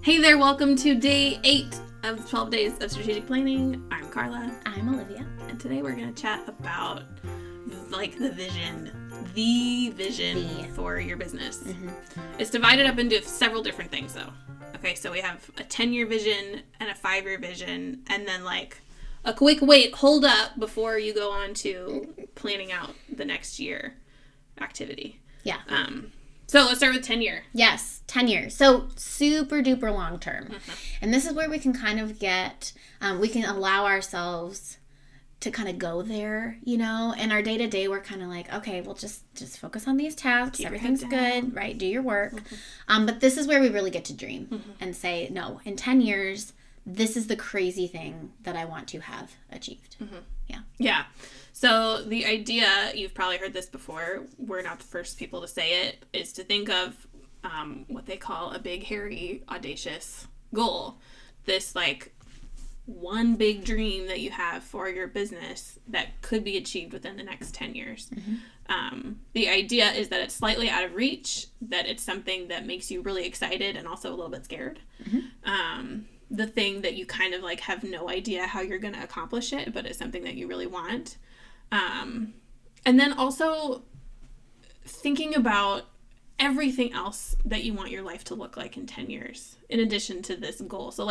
Hey there, welcome to day 8 of 12 days of strategic planning. I'm Carla. I'm Olivia. And today we're going to chat about the vision for your business. Mm-hmm. It's divided up into several different things though. Okay, so we have a 10-year vision and a 5-year vision, and then a quick hold up before you go on to planning out the next year activity. Yeah. So let's start with 10-year. Yes, 10 years. So super duper long term. Mm-hmm. And this is where we can kind of get, we can allow ourselves to kind of go there, in our day to day. We're kind of like, okay, we'll just focus on these tasks. Everything's good, right? Do your work. Mm-hmm. But this is where we really get to dream and say, no, in 10 years, this is the crazy thing that I want to have achieved. Mm-hmm. Yeah. Yeah. So the idea, you've probably heard this before, we're not the first people to say it, is to think of what they call a big, hairy, audacious goal. This one big dream that you have for your business that could be achieved within the next 10 years. Mm-hmm. The idea is that it's slightly out of reach, that it's something that makes you really excited and also a little bit scared. Mm-hmm. The thing that you kind of have no idea how you're going to accomplish it, but it's something that you really want. And then also thinking about everything else that you want your life to look like in 10 years, in addition to this goal. So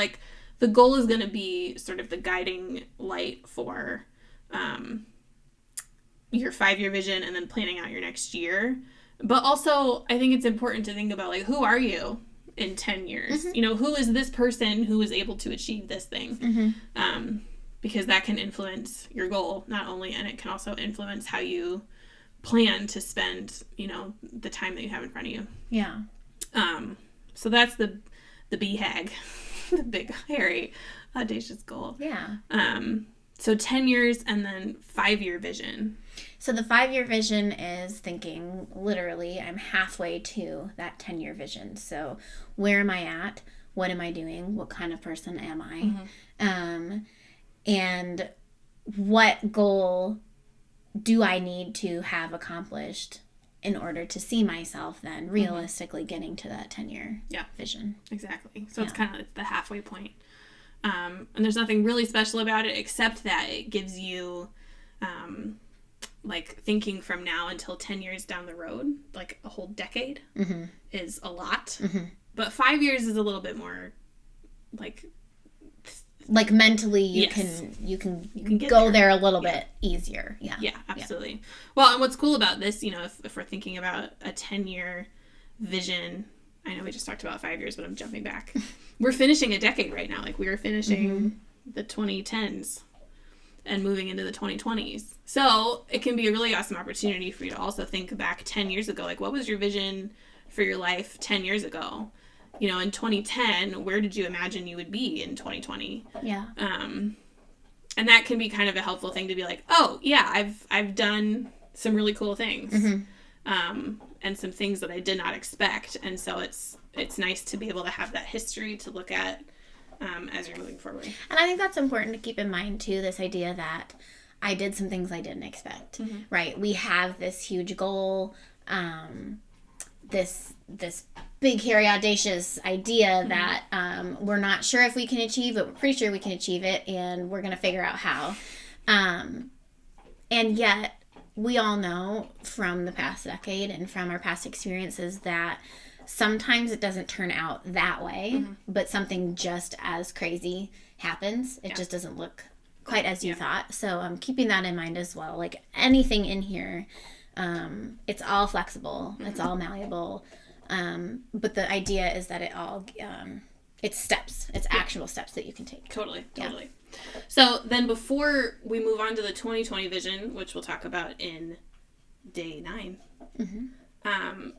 the goal is going to be sort of the guiding light for your 5-year vision and then planning out your next year. But also, I think it's important to think about, who are you in 10 years? Mm-hmm. Who is this person who is able to achieve this thing? Mm-hmm. Because that can influence your goal, not only, and it can also influence how you plan to spend, the time that you have in front of you. Yeah. So that's the BHAG, the big, hairy, audacious goal. Yeah. So 10 years and then 5-year vision. So the 5-year vision is thinking, literally, I'm halfway to that 10-year vision. So where am I at? What am I doing? What kind of person am I? Mm-hmm. And what goal do I need to have accomplished in order to see myself then realistically getting to that 10-year vision? Exactly. So it's kind of the halfway point. And there's nothing really special about it except that it gives you thinking from now until 10 years down the road, a whole decade is a lot. Mm-hmm. But 5 years is a little bit more mentally you can go there a little bit easier. Yeah, absolutely. Yeah. Well, and what's cool about this, if we're thinking about a 10-year vision, I know we just talked about 5 years, but I'm jumping back. We're finishing a decade right now. We are finishing the 2010s and moving into the 2020s. So it can be a really awesome opportunity for you to also think back 10 years ago. What was your vision for your life 10 years ago? In 2010, where did you imagine you would be in 2020? Yeah. And that can be kind of a helpful thing to be oh, yeah, I've done some really cool things. Mm-hmm. And some things that I did not expect. And so it's nice to be able to have that history to look at as you're moving forward. And I think that's important to keep in mind, too, this idea that I did some things I didn't expect, right? We have this huge goal, this big, hairy, audacious idea that we're not sure if we can achieve, but we're pretty sure we can achieve it, and we're going to figure out how. And yet, we all know from the past decade and from our past experiences that sometimes it doesn't turn out that way, but something just as crazy happens. It just doesn't look quite as you thought. So keeping that in mind as well. Anything in here, it's all flexible. It's all malleable. But the idea is that it all, it's steps. It's actual steps that you can take. Totally. So then before we move on to the 2020 vision, which we'll talk about in day 9,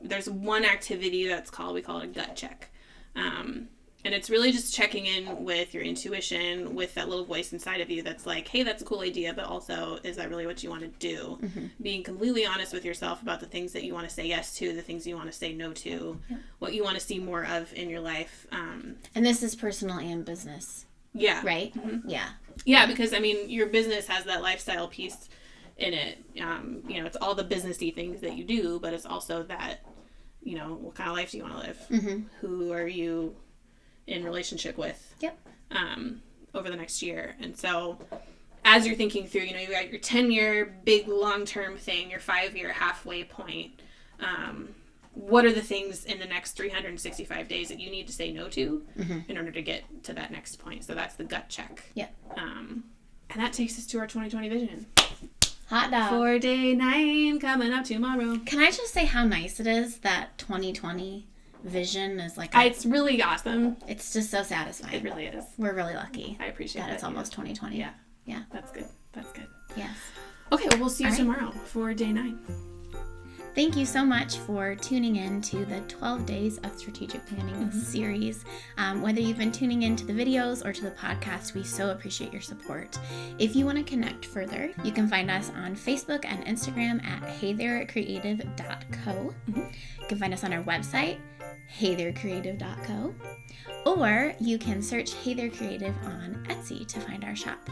there's one activity we call it a gut check. And it's really just checking in with your intuition, with that little voice inside of you that's hey, that's a cool idea, but also, is that really what you want to do? Mm-hmm. Being completely honest with yourself about the things that you want to say yes to, the things you want to say no to, what you want to see more of in your life. And this is personal and business. Yeah. Right? Mm-hmm. Yeah. Yeah, because, your business has that lifestyle piece in it. It's all the businessy things that you do, but it's also that, what kind of life do you want to live? Mm-hmm. Who are you in relationship with Yep. Over the next year. And so as you're thinking through, you got your 10-year big long-term thing, your 5-year halfway point, what are the things in the next 365 days that you need to say no to in order to get to that next point? So that's the gut check. Yep. And that takes us to our 2020 vision. Hot dog. For day 9 coming up tomorrow. Can I just say how nice it is that 2020 vision is like it's really awesome. It's just so satisfying. It really is. We're really lucky. I appreciate that. It's almost 2020. Yeah. Yeah. That's good. That's good. Yes. Okay, well, we'll see you All right. tomorrow for day 9. Thank you so much for tuning in to the 12 Days of Strategic Planning series. Whether you've been tuning in to the videos or to the podcast, we so appreciate your support. If you want to connect further, you can find us on Facebook and Instagram at heytherecreative.co. You can find us on our website, heytherecreative.co. Or you can search Hey There Creative on Etsy to find our shop.